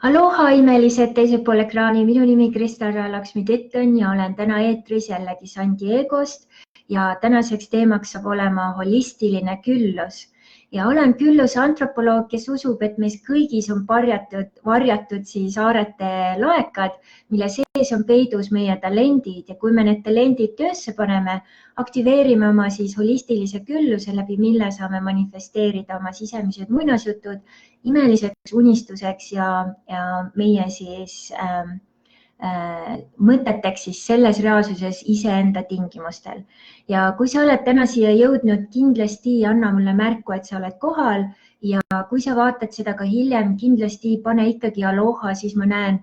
Aloha imelised teisel pool ekraani, minu nimi Kristel Laksmi-Titton ja olen täna eetris jällegi San Diegost ja tänaseks teemaks saab olema holistiline küllus. Ja olen külluse antropoloog, kes usub, et meis kõigis on varjatud siis aarete laekad, mille sees on peidus meie talendid ja kui me need talendid töösse paneme, aktiveerime oma siis holistilise külluse, läbi mille saame manifesteerida oma sisemised muinasjutud imeliseks unistuseks ja meie siis mõteteks siis selles reaalsuses iseenda tingimustel. Ja kui sa oled täna siia jõudnud, kindlasti anna mulle märku, et sa oled kohal ja kui sa vaatad seda ka hiljem, kindlasti pane ikkagi aloha, siis ma näen,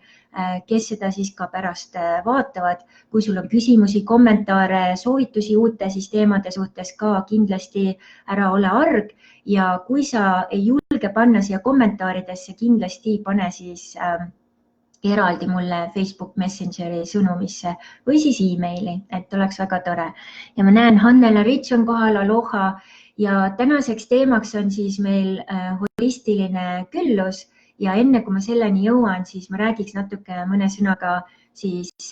kes seda siis ka pärast vaatavad. Kui sul on küsimusi, kommentaare, soovitusi uute siis teemade suhtes ka, kindlasti ära ole arg ja kui sa ei julge panna siia kommentaaridesse, kindlasti pane siis eraldi mulle Facebook Messengeri sõnumisse või siis e-maili, et oleks väga tore. Ja ma näen, Hannela Rits on kohal, aloha ja tänaseks teemaks on siis meil holistiline küllus ja enne kui ma selleni jõuan, siis ma räägiks natuke mõne sõnaga siis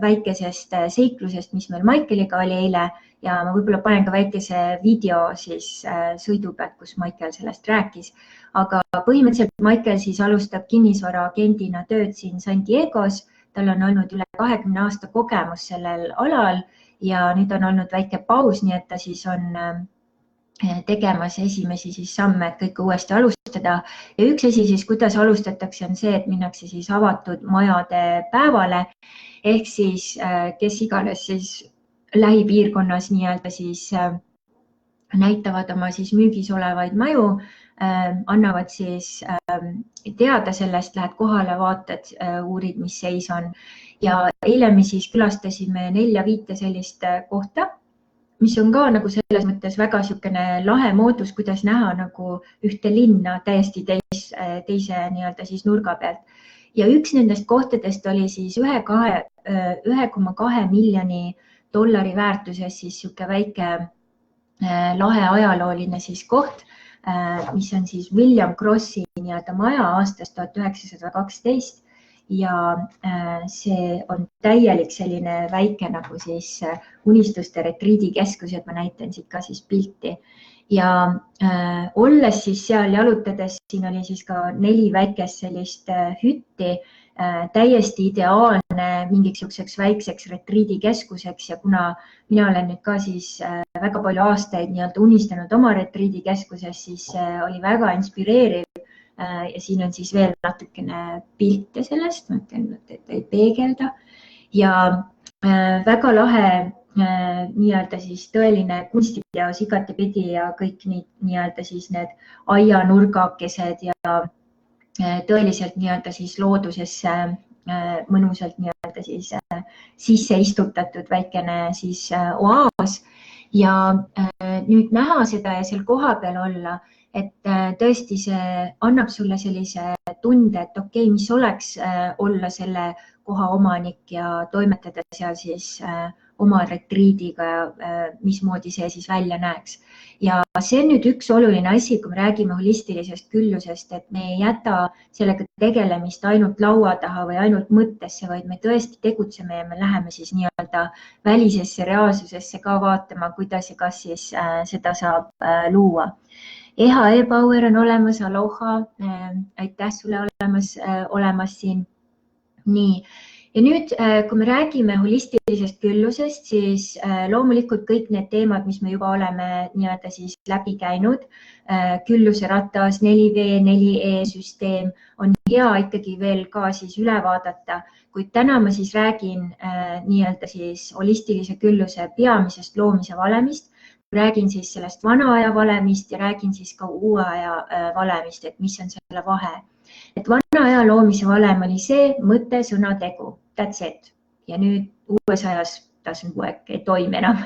väikesest seiklusest, mis meil Maikeliga oli eile ja ma võib-olla panen ka väikese video siis sõidu pealt, kus Maikel sellest rääkis. Aga põhimõtteliselt Maikel siis alustab kinnisvaraagendina tööd siin San Diegos. Tal on olnud üle 20 aasta kogemus sellel alal ja nüüd on olnud väike paus, nii et ta siis on tegemas esimesi siis samme, et kõike uuesti alustada. Ja üks asi siis, kuidas alustatakse, on see, et minnakse siis avatud majade päevale. Ehk siis, kes iganes siis lähipiirkonnas nii-öelda siis näitavad oma siis müügis olevaid maju, annavad siis teada sellest, lähed kohale, vaatad, uurid, mis seis on. Ja eile me siis külastasime 4-5 sellist kohta, mis on ka nagu selles mõttes väga niisugune lahe moodus, kuidas näha nagu ühte linna täiesti teise nii-öelda siis nurga pealt. Ja üks nendest kohtadest oli siis 1,2 miljoni dollari väärtuses siis niisugune väike lahe ajalooline siis koht, mis on siis William Crossi nii-öelda maja aastast 1912 ja see on täielik selline väike nagu siis unistuste retriidikeskus, et ma näitan siit ka siis pilti. Ja olles siis seal jalutades, siin oli siis ka 4 väikest sellist hütti, täiesti ideaalne mingiks niisuguseks väikseks retriidikeskuseks ja kuna mina olen nüüd ka siis väga palju aastaid nii-öelda unistanud oma retriidikeskuses, siis oli väga inspireeriv ja siin on siis veel natukene pilte sellest, ma ütlen, et ei peegelda ja väga lahe nii-öelda siis tõeline kunstiteos igatepidi ja kõik nii-öelda siis need aianurgakesed ja tõeliselt nii-öelda siis loodusesse mõnusalt nii-öelda siis sisse istutatud väikene siis oaas ja nüüd näha seda ja seal koha peal olla, et tõesti see annab sulle sellise tunde, et okei, mis oleks olla selle koha omanik ja toimetada seal siis oma retriidiga ja mismoodi see siis välja näeks. Ja see on nüüd üks oluline asi, kui me räägime holistilisest küllusest, et me ei jäta sellega tegelemist ainult laua taha või ainult mõttesse, vaid me tõesti tegutseme ja me läheme siis nii-öelda välisesse reaalsusesse ka vaatama, kuidas ja kas siis seda saab luua. EHE Power on olemas, aloha, aitäh sulle olemas siin. Nii. Ja nüüd, kui me räägime holistilisest küllusest, siis loomulikult kõik need teemad, mis me juba oleme nii-öelda siis läbi käinud, külluse ratas, 4V, 4E süsteem, on hea ikkagi veel ka siis üle vaadata, kuid täna ma siis räägin nii-öelda siis holistilise külluse peamisest loomise valemist, räägin siis sellest vana aja valemist ja räägin siis ka uue aja valemist, et mis on selle vahe. Et vana aja loomise valem oli see mõte, sõna, tegu. That's it. Ja nüüd uues ajas doesn't work, ei toimi enam.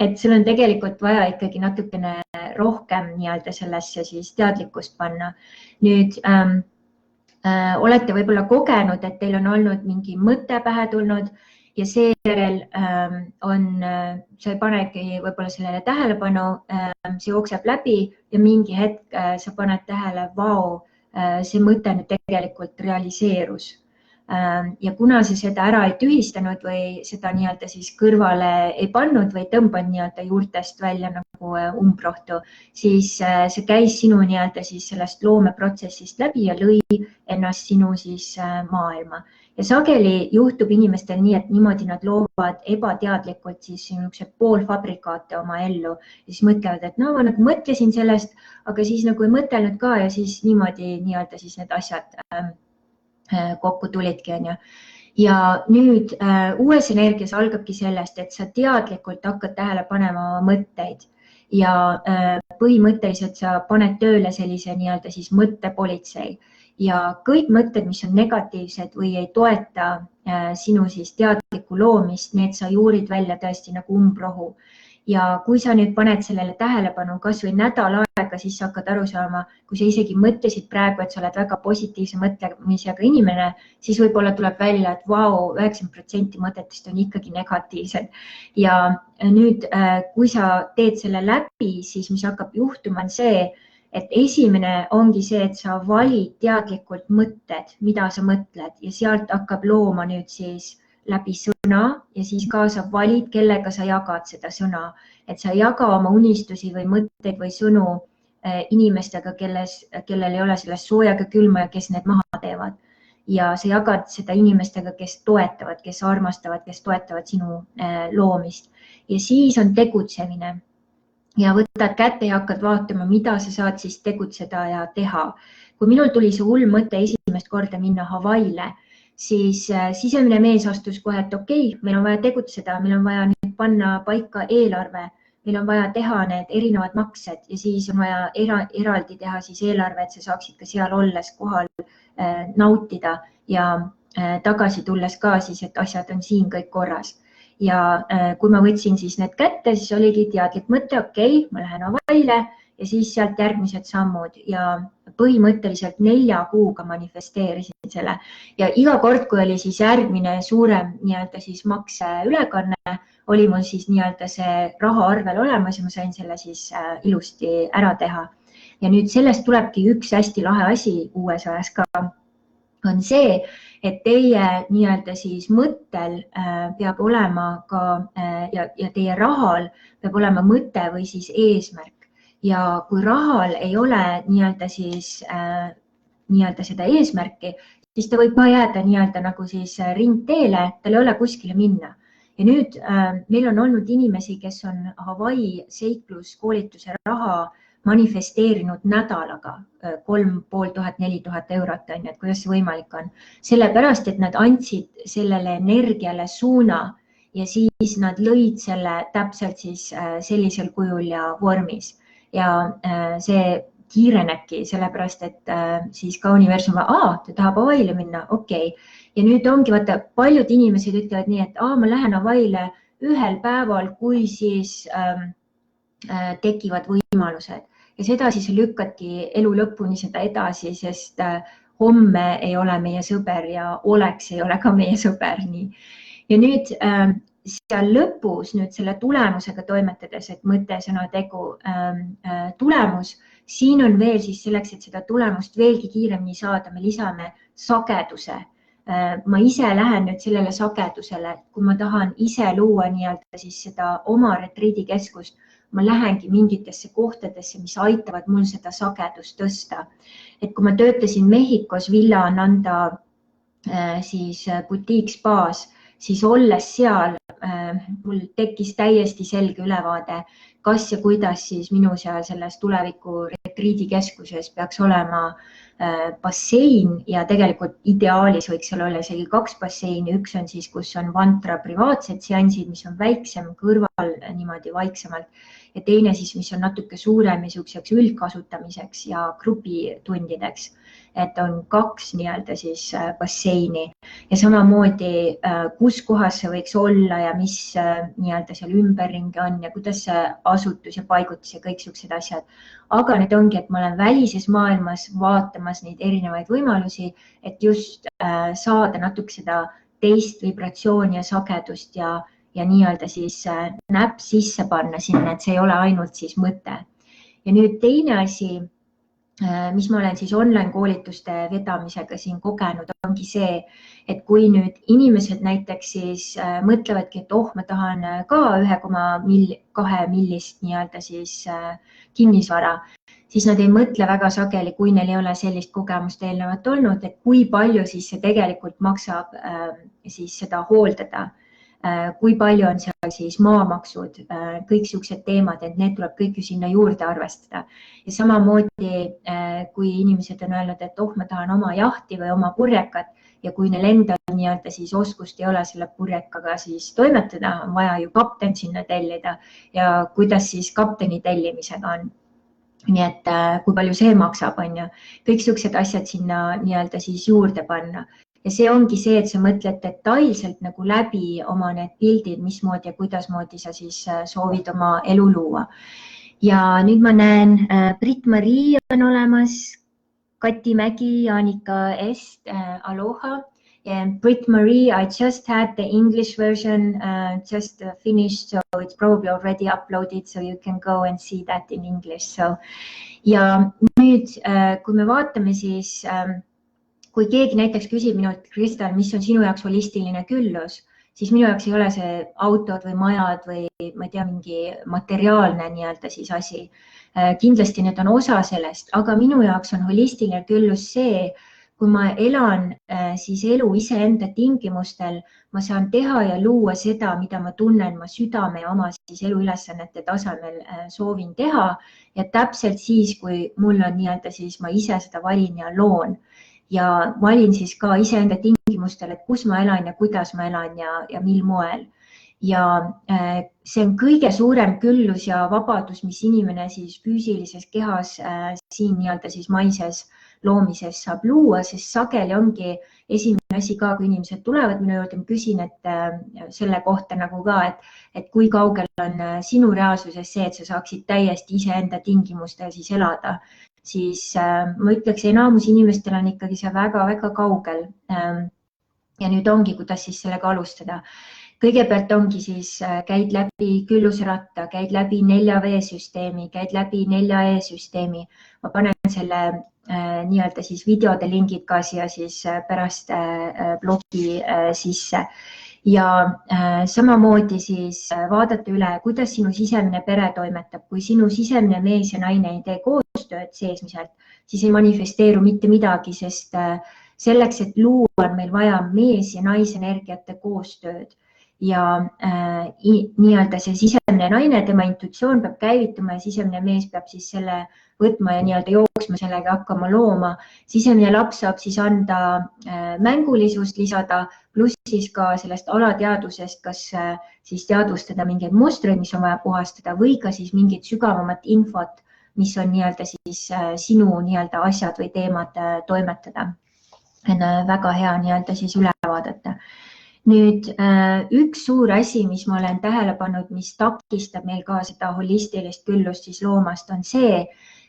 Et sul on tegelikult vaja ikkagi natukene rohkem nii-öelda sellesse siis teadlikkust panna. Nüüd olete võib-olla kogenud, et teil on olnud mingi mõte pähe tulnud ja seejärel sa ei panegi võib-olla sellele tähelepanu, see jookseb läbi ja mingi hetk sa paned tähele, vau, see mõte nüüd tegelikult realiseerus. Ja kuna sa seda ära ei tühistanud või seda nii-öelda siis kõrvale ei pannud või tõmbanud nii-öelda juurtest välja nagu umbrohtu, siis see käis sinu nii-öelda siis sellest loomeprotsessist läbi ja lõi ennast sinu siis maailma. Ja sageli juhtub inimestel nii, et niimoodi nad loovad ebateadlikult siis niisugused poolfabrikaate oma ellu ja siis mõtlevad, et no ma nagu mõtlesin sellest, aga siis nagu ei mõtelnud ka ja siis niimoodi nii-öelda siis need asjad kokku tulidki, on ju. Ja nüüd uues energias algabki sellest, et sa teadlikult hakkad tähele panema oma mõtteid ja põhimõtteliselt sa paned tööle sellise nii-öelda siis mõttepolitsei ja kõik mõtted, mis on negatiivsed või ei toeta sinu siis teadlikku loomist, need sa juurid välja tõesti nagu umbrohu. Ja kui sa nüüd paned sellele tähelepanu kas või nädal aega, siis sa hakkad aru saama, kui sa isegi mõtlesid praegu, et sa oled väga positiivse mõtlemisega inimene, siis võib-olla tuleb välja, et vau, 90% mõtetest on ikkagi negatiivsed. Ja nüüd, kui sa teed selle läbi, siis mis hakkab juhtuma on see, et esimene ongi see, et sa valid teadlikult mõtted, mida sa mõtled ja sealt hakkab looma nüüd siis läbi sõna ja siis ka sa valid, kellega sa jagad seda sõna, et sa ei jaga oma unistusi või mõtteid või sõnu inimestega, kellel ei ole sellest sooja ega külma ja kes need maha teevad. Ja sa jagad seda inimestega, kes toetavad, kes armastavad, kes toetavad sinu loomist ja siis on tegutsemine ja võtad kätte ja hakkad vaatama, mida sa saad siis tegutseda ja teha. Kui minul tuli see hull mõte esimest korda minna Hawaiile, siis sisemine mees astus kohe, et okei, meil on vaja tegutseda, meil on vaja nüüd panna paika eelarve, meil on vaja teha need erinevad maksed ja siis on vaja eraldi teha siis eelarve, et sa saaksid ka seal olles kohal nautida ja tagasi tulles ka siis, et asjad on siin kõik korras. Ja kui ma võtsin siis need kätte, siis oligi teadlik mõte, okei, ma lähen Hawaiile ja siis sealt järgmised sammud ja põhimõtteliselt 4 kuuga manifesteerisin selle ja iga kord, kui oli siis järgmine suurem nii-öelda siis makseülekanne, oli mul siis nii-öelda see raha arvel olemas ja ma sain selle siis ilusti ära teha. Ja nüüd sellest tulebki üks hästi lahe asi uues ajas ka, on see, et teie nii-öelda siis mõttel peab olema ka ja teie rahal peab olema mõte või siis eesmärk. Ja kui rahal ei ole nii-öelda siis nii-öelda seda eesmärki, siis ta võib ka jääda nii-öelda nagu siis ringteele, tal ei ole kuskile minna. Ja nüüd meil on olnud inimesi, kes on Hawaii seikluskoolituse raha manifesteerinud nädalaga 3500–4000 eurot, on ju, et kuidas see võimalik on. Sellepärast, et nad andsid sellele energiale suuna ja siis nad lõid selle täpselt siis sellisel kujul ja vormis. Ja see kiirenebki, sellepärast, et siis ka universum, ta tahab Hawaiile minna, okei. Ja nüüd ongi, vaata, paljud inimesed ütlevad nii, et ma lähen Hawaiile ühel päeval, kui siis tekivad võimalused. Ja seda siis lükkadki elu lõpuni seda edasi, sest homme ei ole meie sõber ja oleks ei ole ka meie sõber. Nii. Ja nüüd seal lõpus nüüd selle tulemusega toimetades, et mõte, sõna, tegu, tulemus, siin on veel siis selleks, et seda tulemust veelgi kiiremini saada, me lisame sageduse. Ma ise lähen nüüd sellele sagedusele, kui ma tahan ise luua nii-öelda siis seda oma retriidikeskust, ma lähengi mingitesse kohtadesse, mis aitavad mul seda sagedust tõsta. Et kui ma töötasin Mehhikos Villa Ananda siis butiikspaas, siis olles seal, mul tekkis täiesti selge ülevaade, kas ja kuidas siis minu seal selles tuleviku retriidikeskuses peaks olema bassein ja tegelikult ideaalis võiks seal olla isegi 2 basseini. Üks on siis, kus on vantra privaatsed seansid, mis on väiksem kõrval niimoodi vaiksemalt ja teine siis, mis on natuke suurem ja selliseks üldkasutamiseks ja grupitundideks. Et on 2 nii-öelda siis basseini ja samamoodi, kus kohas see võiks olla ja mis nii-öelda seal ümberringi on ja kuidas see asutus ja paigutus ja kõik sellised asjad. Aga need ongi, et ma olen välises maailmas vaatamas neid erinevaid võimalusi, et just saada natuke seda teist vibratsiooni ja sagedust ja nii-öelda siis näpp sisse panna sinna, et see ei ole ainult siis mõte. Ja nüüd teine asi, mis ma olen siis online koolituste vedamisega siin kogenud, ongi see, et kui nüüd inimesed näiteks siis mõtlevadki, et ma tahan ka 1,2 millist nii-öelda siis kinnisvara, siis nad ei mõtle väga sageli, kui neil ei ole sellist kogemust eelnevalt olnud, et kui palju siis see tegelikult maksab siis seda hooldada. Kui palju on seal siis maamaksud, kõik sellised teemad, et need tuleb kõik ju sinna juurde arvestada. Ja samamoodi, kui inimesed on öelnud, et ma tahan oma jahti või oma purjekat ja kui neil endal nii-öelda siis oskust ei ole selle purjekaga siis toimetada, on vaja ju kapten sinna tellida ja kuidas siis kapteni tellimisega on. Nii et kui palju see maksab, on ju, kõik sellised asjad sinna nii-öelda siis juurde panna. Ja see ongi see, et sa mõtled detailselt nagu läbi oma need pildid, mismoodi ja kuidasmoodi sa siis soovid oma elu luua. Ja nüüd ma näen, Brit-Marii on olemas, Kati Mägi, Jaanika Est, aloha. And Brit-Marie, I just had the English version just finished, so it's probably already uploaded, so you can go and see that in English. So, ja nüüd, kui me vaatame siis kui keegi näiteks küsib minult, Kristal, mis on sinu jaoks holistiline küllus, siis minu jaoks ei ole see autod või majad või ma ei tea, mingi materiaalne nii-öelda siis asi. Kindlasti need on osa sellest, aga minu jaoks on holistiline küllus see, kui ma elan siis elu iseenda tingimustel, ma saan teha ja luua seda, mida ma tunnen, ma südame ja oma siis eluülesannete tasemel soovin teha ja täpselt siis, kui mul on nii-öelda siis ma ise seda valin ja loon. Ja valin siis ka iseenda tingimustel, et kus ma elan ja kuidas ma elan ja mil moel. Ja see on kõige suurem küllus ja vabadus, mis inimene siis füüsilises kehas siin nii-öelda siis maises loomises saab luua, sest sageli ongi esimene asi ka, kui inimesed tulevad minu juurde, ma küsin, et selle kohta nagu ka, et kui kaugel on sinu reaalsuses see, et sa saaksid täiesti iseenda tingimustel siis elada. Siis ma ütleks, enamus inimestel on ikkagi see väga-väga kaugel. Ja nüüd ongi, kuidas siis sellega alustada. Kõigepealt ongi siis, käid läbi küllusratta, käid läbi 4V-süsteemi, käid läbi 4E-süsteemi. Ma panen selle nii-öelda siis videode lingid ka siia siis pärast blogi sisse. Ja samamoodi siis vaadata üle, kuidas sinu sisemine pere toimetab. Kui sinu sisemine mees ja naine ei tee koostööd seesmiselt, siis ei manifesteeru mitte midagi, sest selleks, et luua on meil vaja mees- ja naisenergiate koostööd. Ja nii-öelda see sisemine naine, tema intuitsioon peab käivituma ja sisemine mees peab siis selle võtma ja nii-öelda jooksma sellega hakkama looma. Sisemine laps saab siis anda mängulisust lisada, pluss siis ka sellest alateadusest, kas siis teadvustada mingeid mustreid, mis on vaja puhastada või ka siis mingit sügavamat infot, mis on nii-öelda siis sinu nii-öelda asjad või teemad toimetada. Väga hea nii-öelda siis üle vaadata. Nüüd üks suur asi, mis ma olen tähele pannud, mis takistab meil ka seda holistilist küllust siis loomast, on see,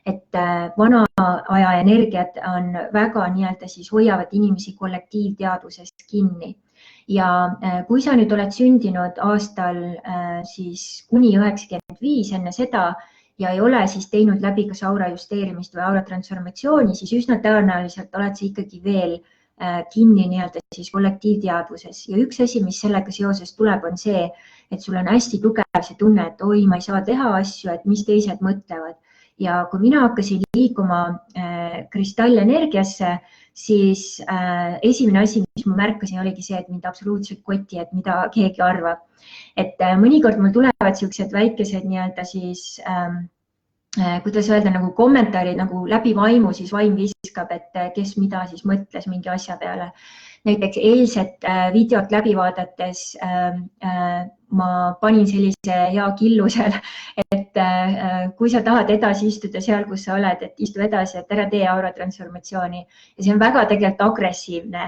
et vana aja energiat on väga nii-öelda siis hoiavad inimesi kollektiivteadvusest kinni. Ja kui sa nüüd oled sündinud aastal siis kuni 95 enne seda ja ei ole siis teinud läbi kas aura justeerimist või aura transformatsiooni, siis üsna tõenäoliselt oled sa ikkagi veel kinni nii-öelda siis kollektiivteadvuses. Ja üks asi, mis sellega seoses tuleb, on see, et sul on hästi tugev see tunne, et oi, ma ei saa teha asju, et mis teised mõtlevad. Ja kui mina hakkasin liikuma kristallenergiasse, siis esimene asi, mis ma märkasin, oligi see, et mind absoluutselt koti, et mida keegi arvab. Et mõnikord mul tulevad sellised väikesed nii-öelda siis kuidas öelda, nagu kommentaarid nagu läbi vaimu, siis vaim viskab, et kes mida siis mõtles mingi asja peale. Näiteks eilset videot läbi vaadates ma panin sellise hea killu seal, et kui sa tahad edasi istuda seal, kus sa oled, et istu edasi, et ära tee aura transformatsiooni. Ja see on väga tegelikult agressiivne,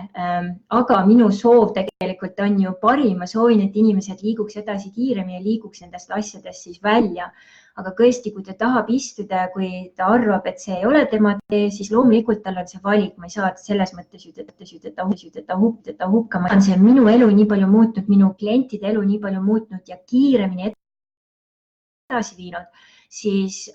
aga minu soov tegelikult on ju parim. Ma soovin, et inimesed liiguks edasi kiiremini ja liiguks nendest asjadest siis välja. Aga tõesti, kui ta tahab istuda, kui ta arvab, et see ei ole tema tee, siis loomulikult tal on see valik. Ma ei saa selles mõttes teda hukkama. See on minu elu nii palju muutnud, minu klientide elu nii palju muutnud ja kiiremini edasi viinud, siis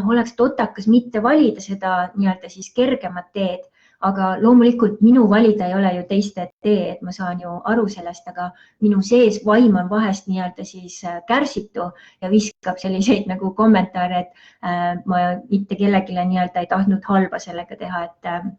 oleks totakas mitte valida seda nii-öelda siis kergemat teed, aga loomulikult minu valida ei ole ju teiste tee, et ma saan ju aru sellest, aga minu sees vaim on vahest nii-öelda siis kärsitu ja viskab selliseid nagu kommentaare, et ma mitte kellelegi nii-öelda ei tahtnud halba sellega teha, et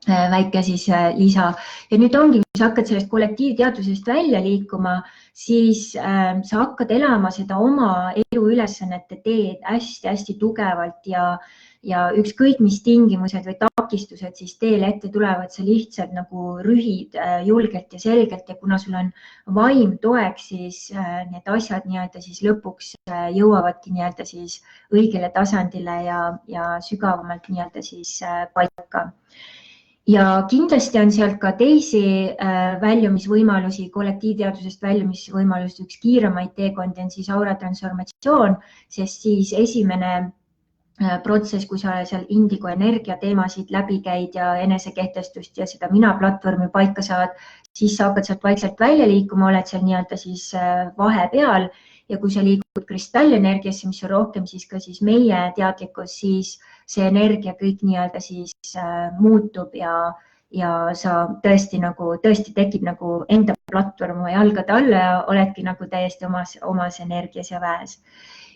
väike siis lisa. Ja nüüd ongi, kui sa hakkad sellest kollektiivteadvusest välja liikuma, siis sa hakkad elama seda oma eluülesannete teed hästi-hästi tugevalt ja ükskõik mis tingimused või takistused siis teel ette tulevad, sa lihtsalt nagu rühid julgelt ja selgelt ja kuna sul on vaim toeks, siis need asjad nii-öelda siis lõpuks jõuavadki nii-öelda siis õigele tasandile ja sügavamalt nii-öelda siis paika. Ja kindlasti on sealt ka teisi väljumisvõimalusi, kollektiivteadvusest väljumisvõimalusi, üks kiiremaid teekondi on siis aura transformatsioon, sest siis esimene protsess, kui sa seal indigo energia teemasid läbi käid ja enesekehtestust ja seda mina platvormi paika saad, siis sa hakkad sealt vaikselt välja liikuma, oled seal nii-öelda siis vahepeal ja kui sa liigud kristallenergiasse, mis on rohkem siis ka siis meie teadlikkus, siis see energia kõik nii-öelda siis muutub ja sa tõesti tekib nagu enda platvorm oma jalgade alla ja oledki nagu täiesti omas energias ja väes.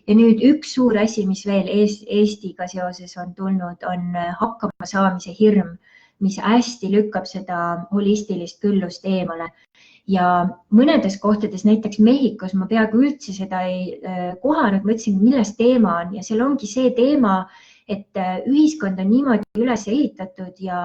Ja nüüd üks suur asi, mis veel Eestiga seoses on tulnud, on hakkama saamise hirm, mis hästi lükkab seda holistilist küllust eemale. Ja mõnedes kohtades, näiteks Mehhikos, ma peaaegu üldse seda ei kohanud, mõtlesin, milles teema on ja seal ongi see teema, et ühiskond on niimoodi üles ehitatud ja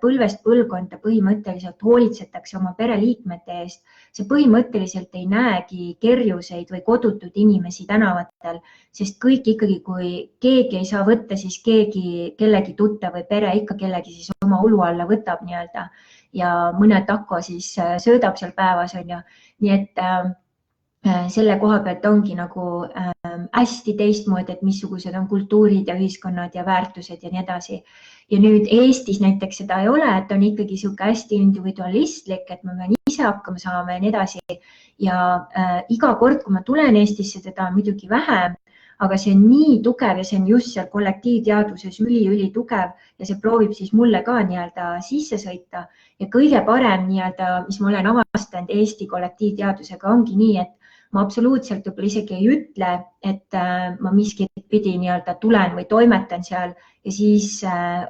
põlvest põlvkonda põhimõtteliselt hoolitsetakse oma pereliikmete eest. See põhimõtteliselt ei näegi kerjuseid või kodutud inimesi tänavatel, sest kõik ikkagi, kui keegi ei saa võtta, siis kellegi tuttav või pere ikka kellegi siis oma ulu alla võtab nii-öelda ja mõne tako siis söödab seal päevas on ju. Nii et selle koha pealt ongi nagu hästi teistmoodi, et missugused on kultuurid ja ühiskonnad ja väärtused ja nii edasi. Ja nüüd Eestis näiteks seda ei ole, et on ikkagi sihuke hästi individualistlik, et ma pean ise hakkama saama ja nii edasi. Ja iga kord, kui ma tulen Eestisse, seda on muidugi vähem, aga see on nii tugev ja see on just seal kollektiivteadvuses üli tugev ja see proovib siis mulle ka nii-öelda sisse sõita. Ja kõige parem nii-öelda, mis ma olen avastanud Eesti kollektiivteadvusega ongi nii, et ma absoluutselt võib-olla isegi ei ütle, et ma miskit pidi nii-öelda tulen või toimetan seal ja siis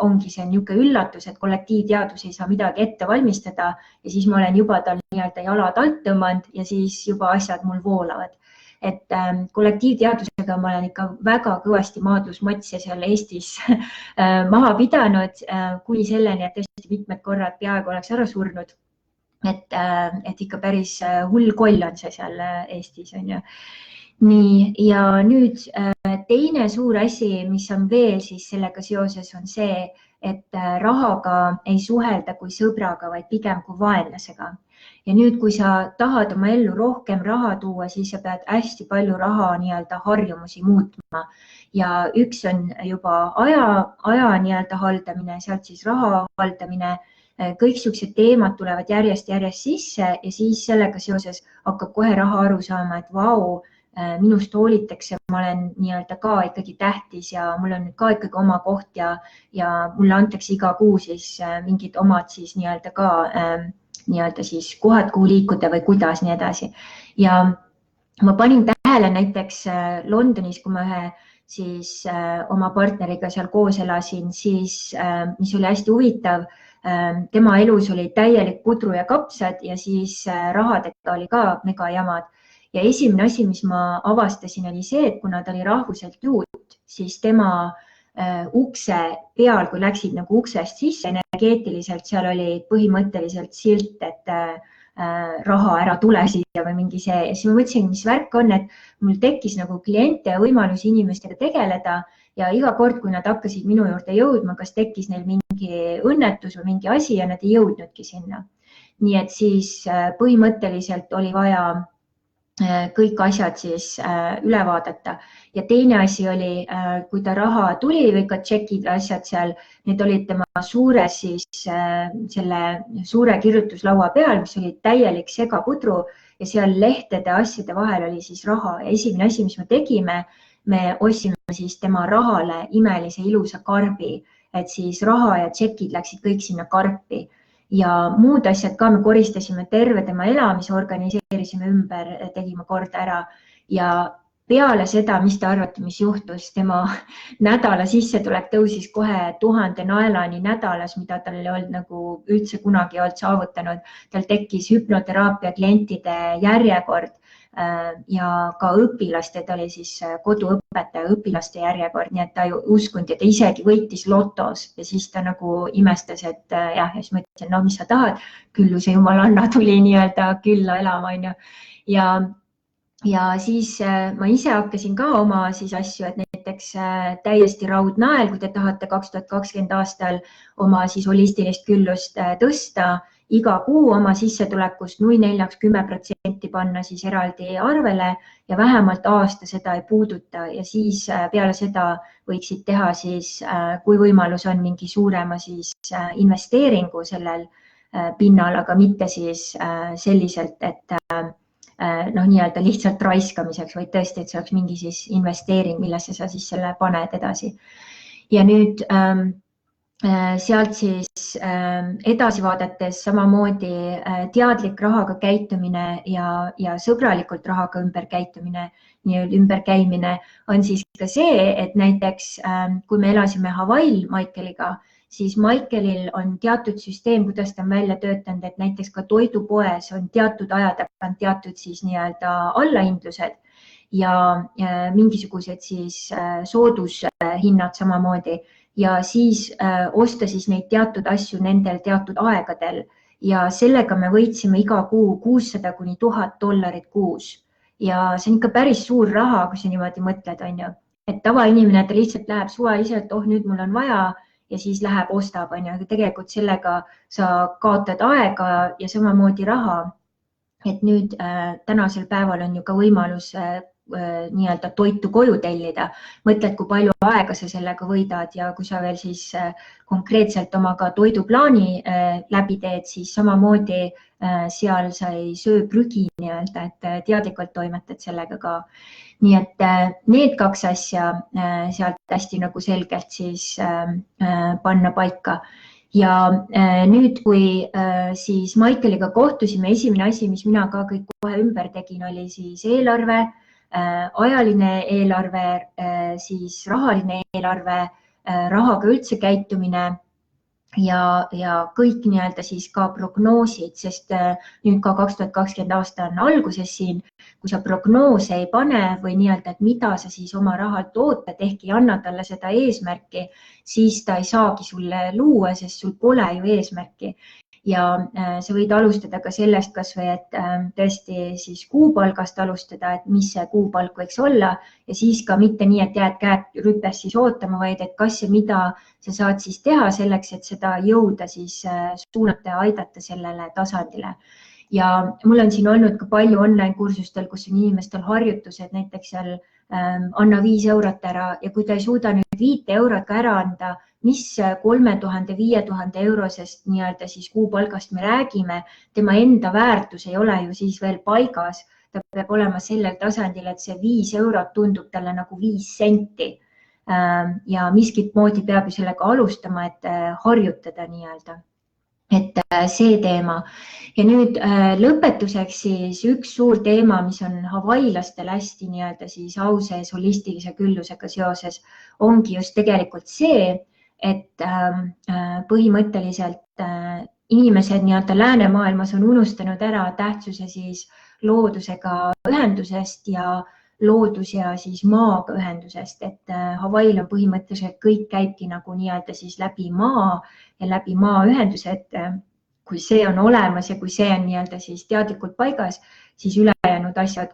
ongi see niisugune üllatus, et kollektiivteadvus ei saa midagi ette valmistada ja siis ma olen juba tal nii-öelda jalad alt tõmmanud ja siis juba asjad mul voolavad. Et kollektiivteadvusega ma olen ikka väga kõvasti maadlusmatse seal Eestis maha pidanud, kuni selleni, et tõesti mitmed korrad peaaegu oleks ära surnud. Et ikka päris hull koll on see seal Eestis on ju. Nii, ja nüüd teine suur asi, mis on veel siis sellega seoses on see, et rahaga ei suhelda kui sõbraga, vaid pigem kui vaenlasega. Ja nüüd, kui sa tahad oma ellu rohkem raha tuua, siis sa pead hästi palju raha nii-öelda harjumusi muutma. Ja üks on juba aja nii-öelda haldamine, sealt siis raha haldamine. Kõik siuksed teemad tulevad järjest sisse ja siis sellega seoses hakkab kohe raha aru saama, et vau, minust hoolitakse, ma olen nii-öelda ka ikkagi tähtis ja mul on ka ikkagi oma koht ja mulle antakse iga kuu siis mingid omad siis nii-öelda ka nii-öelda siis kohad, kuhu liikuda või kuidas nii edasi. Ja ma panin tähele näiteks Londonis, kui ma ühe siis oma partneriga seal koos elasin, siis mis oli hästi huvitav, tema elus oli täielik pudru ja kapsad ja siis rahadega oli ka mega jamad. Ja esimene asi, mis ma avastasin, oli see, et kuna ta oli rahvuselt juut, siis tema ukse peal, kui läksid nagu uksest sisse energeetiliselt, seal oli põhimõtteliselt silt, et raha ära tule siia või mingi see. Ja siis ma mõtlesin, mis värk on, et mul tekkis nagu kliente ja võimalusi inimestega tegeleda ja iga kord, kui nad hakkasid minu juurde jõudma, kas tekkis neil mingi õnnetus või mingi asi ja nad ei jõudnudki sinna. Nii et siis põhimõtteliselt oli vaja kõik asjad siis üle vaadata. Ja teine asi oli, kui ta raha tuli või ka tšekid asjad seal, need olid tema suure siis selle suure kirjutuslaua peal, mis oli täielik segapudru ja seal lehtede asjade vahel oli siis raha. Ja esimene asi, mis me tegime, me ostsime tegime siis tema rahale imelise ilusa karbi, et siis raha ja tšekid läksid kõik sinna karpi. Ja muud asjad ka, me koristasime terve tema elamise, organiseerisime ümber, tegime korda ära ja peale seda, mis te arvate, mis juhtus, tema nädala sissetulek tõusis kohe 1000 naelani nädalas, mida tal ei olnud nagu üldse kunagi olnud saavutanud. Tal tekkis hüpnoteraapia klientide järjekord ja ka õpilaste, ta oli siis koduõpetaja õpilaste järjekord, nii et ta ju uskunud ja ta isegi võitis lotos ja siis ta nagu imestas, et jah, ja siis ma ütlesin, no mis sa tahad, küllu see jumalanna tuli nii-öelda külla elama, on ju. Ja siis ma ise hakkasin ka oma siis asju, et näiteks täiesti raudnael, kui te tahate 2020 aastal oma siis holistilist küllust tõsta, iga kuu oma sissetulekust 0,4–10% panna siis eraldi arvele ja vähemalt aasta seda ei puuduta ja siis peale seda võiksid teha siis, kui võimalus on mingi suurema siis investeeringu sellel pinnal, aga mitte siis selliselt, et nii-öelda lihtsalt raiskamiseks, vaid tõesti, et see oleks mingi siis investeering, millesse sa siis selle paned edasi. Ja nüüd sealt siis edasi vaadates samamoodi teadlik rahaga käitumine ja sõbralikult rahaga ümberkäimine on siis ka see, et näiteks kui me elasime Hawaii'l Michaeliga, siis Michaelil on teatud süsteem, kuidas ta on välja töötanud, et näiteks ka toidupoes on teatud aja tagant teatud siis nii-öelda allahindlused ja mingisugused siis soodushinnad samamoodi. Ja siis osta siis neid teatud asju nendel teatud aegadel ja sellega me võitsime iga kuu $600–1000 kuus. Ja see on ikka päris suur raha, kui sa niimoodi mõtled, on ju. Et tavainimene, ta lihtsalt läheb suvaliselt, nüüd mul on vaja ja siis läheb ostab, on ju. Aga tegelikult sellega sa kaotad aega ja samamoodi raha. Et nüüd tänasel päeval on ju ka võimalus nii-öelda toitu koju tellida. Mõtled, kui palju aega sa sellega võidad ja kui sa veel siis konkreetselt oma ka toiduplaani läbi teed, siis samamoodi seal sa ei söö prügi nii-öelda, et teadlikult toimetad sellega ka. Nii et need kaks asja sealt hästi nagu selgelt siis panna paika. Ja nüüd, kui siis Michaeliga kohtusime, esimene asi, mis mina ka kõik kohe ümber tegin, oli siis eelarve, ajaline eelarve, siis rahaline eelarve, rahaga üldse käitumine ja kõik nii-öelda siis ka prognoosid, sest nüüd ka 2020 aasta on alguses siin, kui sa prognoose ei pane või nii-öelda, et mida sa siis oma rahalt ootad, ehk ei anna talle seda eesmärki, siis ta ei saagi sulle luua, sest sul pole ju eesmärki. Ja sa võid alustada ka sellest kas või, et tõesti siis kuupalgast alustada, et mis see kuupalk võiks olla ja siis ka mitte nii, et jääd käed rüpes siis ootama, vaid et kas ja mida sa saad siis teha selleks, et seda jõuda siis suunata ja aidata sellele tasandile. Ja mul on siin olnud ka palju online kursustel, kus on inimestel harjutused, näiteks seal anna 5 eurot ära ja kui ta ei suuda nüüd 5 eurot ka ära anda, mis 3000–5000 eurosest nii-öelda siis kuupalgast me räägime, tema enda väärtus ei ole ju siis veel paigas. Ta peab olema sellel tasandil, et see 5 eurot tundub talle nagu 5 senti. Ja miskit moodi peab ju sellega alustama, et harjutada nii-öelda. Et see teema. Ja nüüd lõpetuseks siis üks suur teema, mis on hawaiilastel hästi nii-öelda siis auses holistilise küllusega seoses, ongi just tegelikult see, et põhimõtteliselt inimesed nii-öelda läänemaailmas on unustanud ära tähtsuse siis loodusega ühendusest ja loodus ja siis maaga ühendusest, et Hawaii'l on põhimõtteliselt kõik käibki nagu nii-öelda siis läbi maa ja läbi maa ühendused. Kui see on olemas ja kui see on nii-öelda siis teadlikult paigas, siis ülejäänud asjad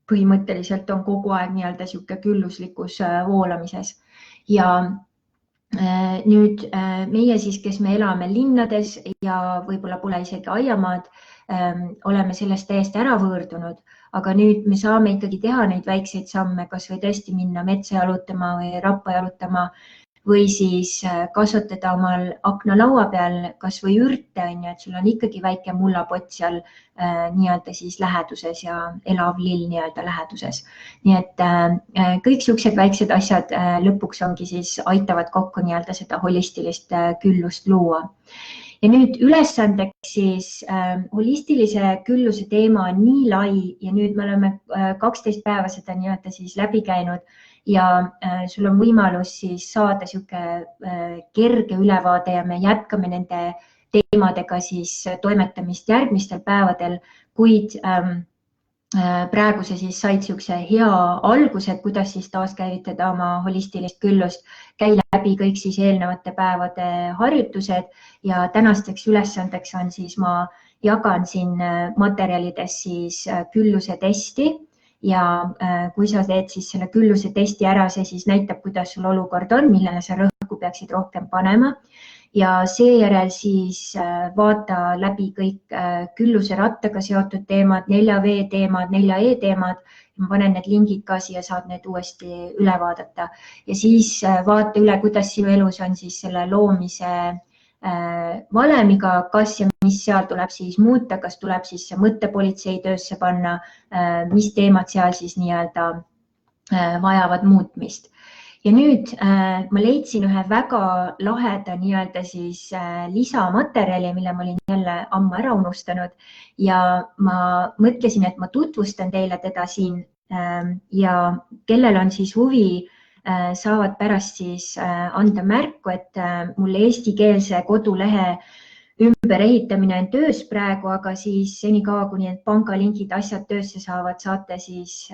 põhimõtteliselt on kogu aeg nii-öelda sihuke külluslikus voolamises. Ja nüüd meie siis, kes me elame linnades ja võib-olla pole isegi aiamaad, oleme sellest täiesti ära võõrdunud, aga nüüd me saame ikkagi teha neid väikseid samme, kas või tõesti minna metsa jalutama või rappa jalutama või siis kasvatada omal aknalaua peal kas või ürte, et sul on ikkagi väike mullapott seal nii-öelda siis läheduses ja elav lill nii-öelda läheduses. Nii et kõik siuksed väiksed asjad lõpuks ongi siis aitavad kokku nii-öelda seda holistilist küllust luua. Ja nüüd ülesandeks siis holistilise külluse teema on nii lai ja nüüd me oleme 12 päeva seda nii-öelda siis läbi käinud ja sul on võimalus siis saada sihuke kerge ülevaade ja me jätkame nende teemadega siis toimetamist järgmistel päevadel, kuid praegu sa siis said siukse hea alguse, et kuidas siis taaskäivitada oma holistilist küllust, käi läbi kõik siis eelnevate päevade harjutused ja tänasteks ülesandeks on siis ma jagan siin materjalides siis külluse testi ja kui sa teed siis selle külluse testi ära, see siis näitab, kuidas sul olukord on, millele sa rõhku peaksid rohkem panema. Ja seejärel siis vaata läbi kõik külluse rattaga seotud teemad, 4V teemad, 4E teemad. Ma panen need lingid ka siia, saad need uuesti üle vaadata. Ja siis vaata üle, kuidas sinu elus on siis selle loomise valemiga, kas ja mis seal tuleb siis muuta, kas tuleb siis see mõttepolitsei töösse panna, mis teemad seal siis nii-öelda vajavad muutmist. Ja nüüd ma leidsin ühe väga laheda nii-öelda siis lisamaterjali, mille ma olin jälle ammu ära unustanud ja ma mõtlesin, et ma tutvustan teile teda siin ja kellel on siis huvi, saavad pärast siis anda märku, et mul eestikeelse kodulehe ümberehitamine on töös praegu, aga siis senikaua, kuni need pangalingid asjad töösse saavad, saate siis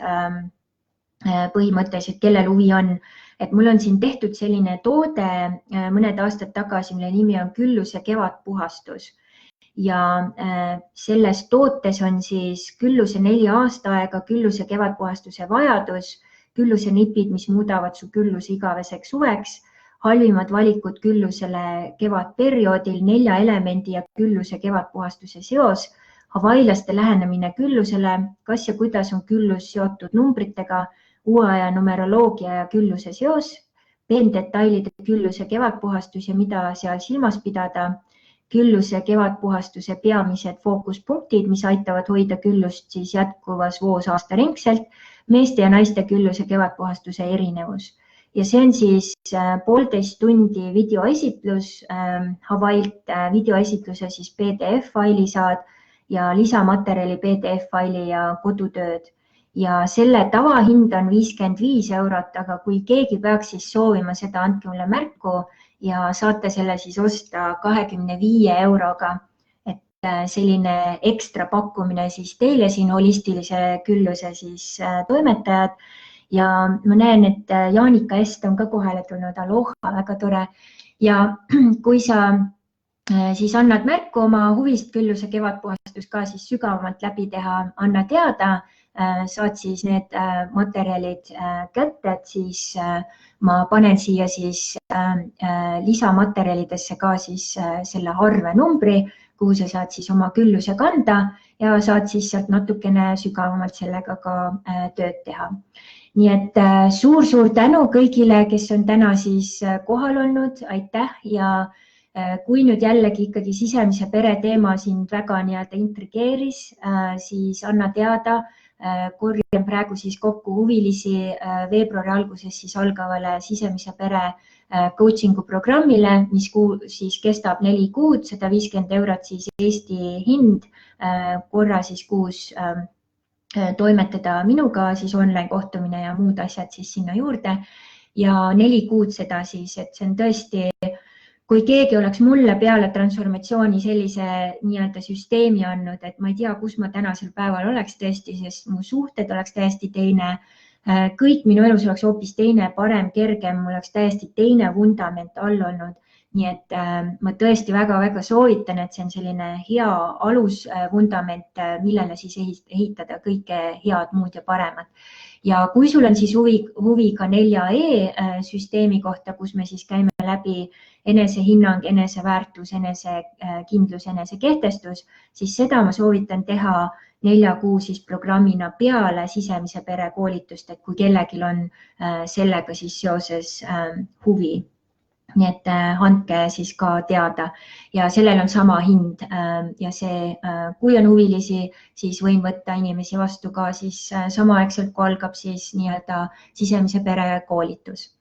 põhimõtteliselt, kellel huvi on. Et mul on siin tehtud selline toode mõned aastad tagasi, mille nimi on külluse kevadpuhastus. Ja selles tootes on siis külluse 4 aastaaega, külluse kevadpuhastuse vajadus, külluse nipid, mis muudavad su külluse igaveseks suveks, halvimad valikud küllusele kevadperioodil, 4 elemendi ja külluse kevadpuhastuse seos, havailaste lähenemine küllusele, kas ja kuidas on küllus seotud numbritega, uue aja numeroloogia ja külluse seos, peendetailide külluse kevadpuhastus ja mida seal silmas pidada, külluse kevadpuhastuse peamised fookuspunktid, mis aitavad hoida küllust siis jätkuvas voos aastaringselt, meeste ja naiste külluse kevadpuhastuse erinevus. Ja see on siis 1,5 tundi videoesitlus, Hawaiilt videoesitluse siis PDF-faili saad ja lisamaterjali PDF-faili ja kodutööd. Ja selle tavahind on 55 €, aga kui keegi peaks siis soovima seda, andke mulle märku ja saate selle siis osta 25 €-ga. Et selline ekstra pakkumine siis teile siin holistilise külluse siis toimetajad. Ja ma näen, et Jaanika Est on ka kohale tulnud, aloha, väga tore. Ja kui sa siis annad märku oma huvist külluse kevadpuhastus ka siis sügavamalt läbi teha, anna teada. Saad siis need materjalid kätte, et siis ma panen siia siis lisamaterjalidesse ka siis selle arvenumbri, kuhu sa saad siis oma külluse kanda ja saad siis sealt natukene sügavamalt sellega ka tööd teha. Nii et suur-suur tänu kõigile, kes on täna siis kohal olnud, aitäh ja kui nüüd jällegi ikkagi sisemise pere teema sind väga nii-öelda intrigeeris, siis anna teada. Korjan praegu siis kokku huvilisi veebruari alguses siis algavale sisemise pere coachingu programmile, mis siis kestab 4 kuud, 150 € siis Eesti hind, korra siis kuus toimetada minuga siis online kohtumine ja muud asjad siis sinna juurde ja 4 kuud seda siis, et see on tõesti, kui keegi oleks mulle peale transformatsiooni sellise nii-öelda süsteemi andnud, et ma ei tea, kus ma tänasel päeval oleks tõesti, sest mu suhted oleks täiesti teine, kõik minu elus oleks hoopis teine, parem, kergem, mul oleks täiesti teine vundament all olnud. Nii et ma tõesti väga-väga soovitan, et see on selline hea alusvundament, millele siis ehitada kõike head, muud ja paremat. Ja kui sul on siis huvi ka 4E süsteemi kohta, kus me siis käime läbi enesehinnang, eneseväärtus, enesekindlus, enesekehtestus, siis seda ma soovitan teha 4 kuu siis programmina peale sisemise pere koolitust, et kui kellelgi on sellega siis seoses huvi. nii et andke siis ka teada ja sellel on sama hind ja see, kui on huvilisi, siis võin võtta inimesi vastu ka siis samaaegselt, kui algab siis nii-öelda sisemise pere koolitus.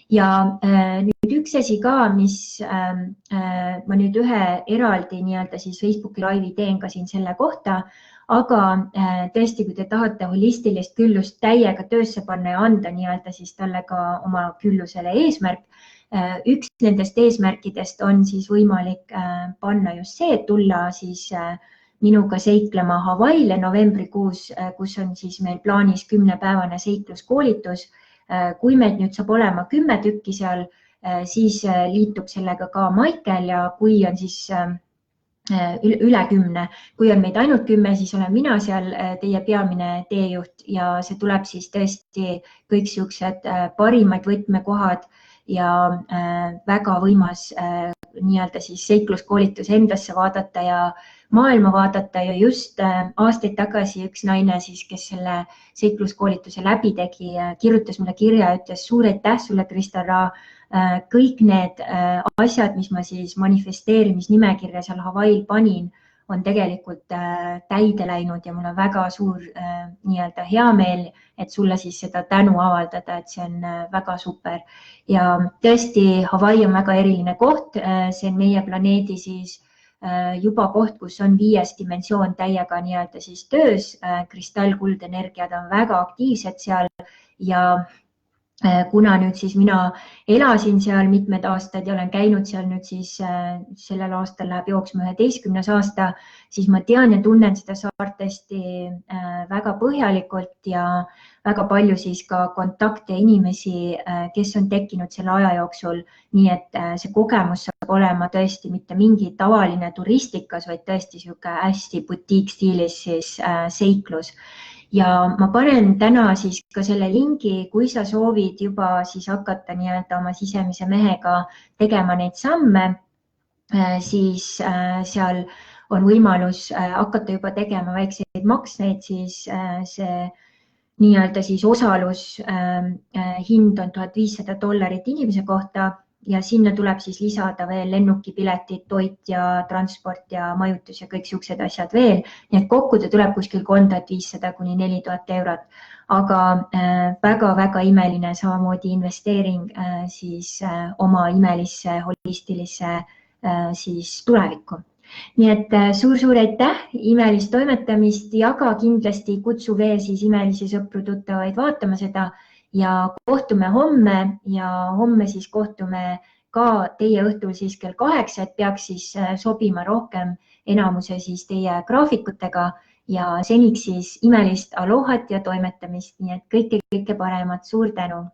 Ja nüüd üks asi ka, mis ma nüüd ühe eraldi nii-öelda siis Facebooki laivi teen ka siin selle kohta, aga tõesti, kui te tahate holistilist küllust täiega töösse panna ja anda nii-öelda siis talle ka oma küllusele eesmärk, üks nendest eesmärkidest on siis võimalik panna just see, et tulla siis minuga seiklema Hawaii'le novembrikuus, kus on siis meil plaanis 10-päevane seikluskoolitus. Kui meid nüüd saab olema 10 tükki seal, siis liitub sellega ka Maikel ja kui on siis üle 10, kui on meid ainult 10, siis olen mina seal teie peamine teejuht ja see tuleb siis tõesti kõik siuksed parimad võtmekohad ja väga võimas nii-öelda siis seikluskoolitus endasse vaadata ja maailma vaadata ja just aastaid tagasi üks naine siis, kes selle seikluskoolituse läbi tegi, kirjutas mulle kirja ja ütles suur aitäh sulle, Krista-Ra, kõik need asjad, mis ma siis manifesteerimisnimekirja seal Hawaii'l panin, on tegelikult täide läinud ja mul on väga suur nii-öelda hea meel, et sulle siis seda tänu avaldada, et see on väga super. Ja tõesti, Hawaii on väga eriline koht, see on meie planeedi siis juba koht, kus on 5. dimensioon täiega nii-öelda siis töös, kristallkuldenergiad on väga aktiivsed seal ja kuna nüüd siis mina elasin seal mitmed aastad ja olen käinud seal nüüd siis sellel aastal läheb jooksma 11. aasta, siis ma tean ja tunnen seda saart hästi väga põhjalikult ja väga palju siis ka kontakte inimesi, kes on tekkinud selle aja jooksul. Nii et see kogemus saab olema tõesti mitte mingi tavaline turistikas, vaid tõesti sihuke hästi butiikstiilis siis seiklus. Ja ma panen täna siis ka selle lingi, kui sa soovid juba siis hakata nii-öelda oma sisemise mehega tegema neid samme, siis seal on võimalus hakata juba tegema väikseid maksneid, siis see nii-öelda siis osalus hind on $1500 inimese kohta ja sinna tuleb siis lisada veel lennukipiletid, toit ja transport ja majutus ja kõik siuksed asjad veel. Nii et kokku ta tuleb kuskil 3500 kuni 4000 eurot, aga väga-väga imeline samamoodi investeering siis oma imelisse holistilisse siis tulevikku. Nii et suur-suur aitäh, imelist toimetamist, jaga kindlasti, kutsu veel siis imelisi sõpru tuttavaid vaatama seda ja kohtume homme ja homme siis kohtume ka teie õhtul siis kell 8, et peaks siis sobima rohkem enamuse siis teie graafikutega ja seniks siis imelist alohat ja toimetamist, nii et kõike paremat, suur tänu!